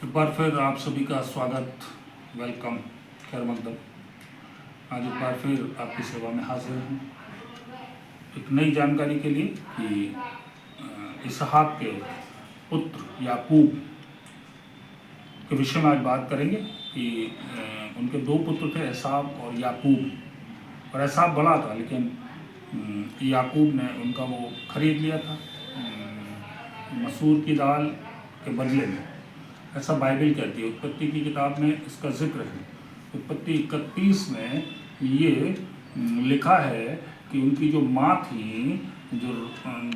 एक बार फिर आप सभी का स्वागत, वेलकम, खैर मकदम। आज एक बार फिर आपकी सेवा में हाजिर हूँ एक नई जानकारी के लिए कि इसहाक के पुत्र याकूब के विषय में आज बात करेंगे कि उनके दो पुत्र थे, एसाव और याकूब। और एसाव बड़ा था, लेकिन याकूब ने उनका वो खरीद लिया था मसूर की दाल के बदले में। ऐसा बाइबल कहती है। उत्पत्ति की किताब में इसका जिक्र है। उत्पत्ति 31 में ये लिखा है कि उनकी जो माँ थी, जो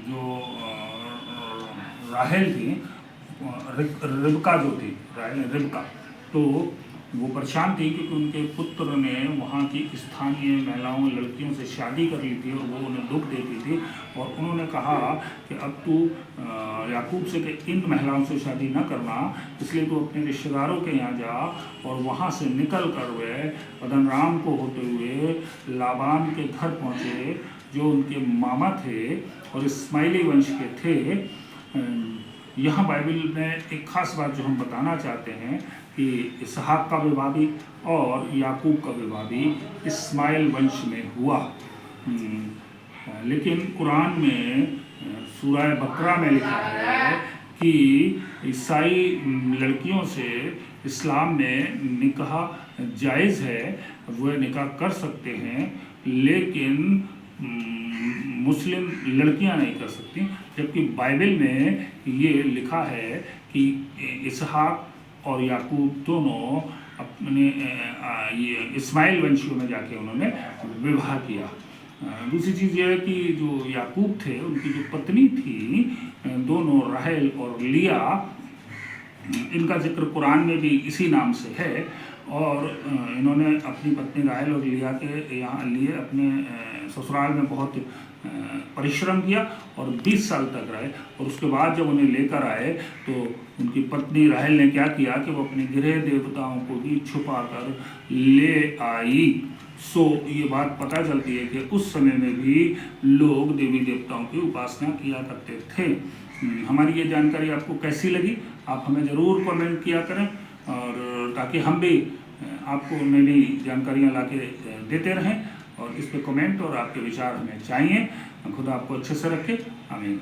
जो राहेल थी, रिबका जो थी, रिबका, तो वो परेशान थी क्योंकि उनके पुत्र ने वहाँ की स्थानीय महिलाओं, लड़कियों से शादी कर ली थी और वो उन्हें दुख देती थी। और उन्होंने कहा कि अब तू याकूब से कि इन महिलाओं से शादी न करना, इसलिए तू अपने रिश्तेदारों के यहाँ जा। और वहाँ से निकल कर वे पद्दनराम को होते हुए लाबान के घर पहुँचे, जो उनके मामा थे और इस्माइली वंश के थे। यहाँ बाइबल में एक ख़ास बात जो हम बताना चाहते हैं कि इसहाक का विवाह भी और याकूब का विवाह भी इस्माइल वंश में हुआ। लेकिन कुरान में सूरह बकरा में लिखा है कि ईसाई लड़कियों से इस्लाम में निकाह जायज़ है, वह निकाह कर सकते हैं, लेकिन मुस्लिम लड़कियां नहीं कर सकती। जबकि बाइबल में ये लिखा है कि इसहाक और याकूब दोनों अपने ये इस्माइल वंशियों में जाके उन्होंने विवाह किया। दूसरी चीज़ ये है कि जो याकूब थे, उनकी जो पत्नी थी, दोनों राहेल और लिया, इनका जिक्र कुरान में भी इसी नाम से है। और इन्होंने अपनी पत्नी राहेल और लिया के यहाँ लिए अपने ससुराल में बहुत परिश्रम किया और 20 साल तक रहे। और उसके बाद जब उन्हें लेकर आए तो उनकी पत्नी राहेल ने क्या किया कि वो अपने गृह देवताओं को भी छुपा कर ले आई। सो ये बात पता चलती है कि उस समय में भी लोग देवी देवताओं की उपासना किया करते थे। हमारी ये जानकारी आपको कैसी लगी, आप हमें ज़रूर कमेंट किया करें, और ताकि हम भी आपको नई नई जानकारियाँ ला के देते रहें। और इस पे कमेंट और आपके विचार हमें चाहिए। खुदा आपको अच्छे से रखे। आमीन।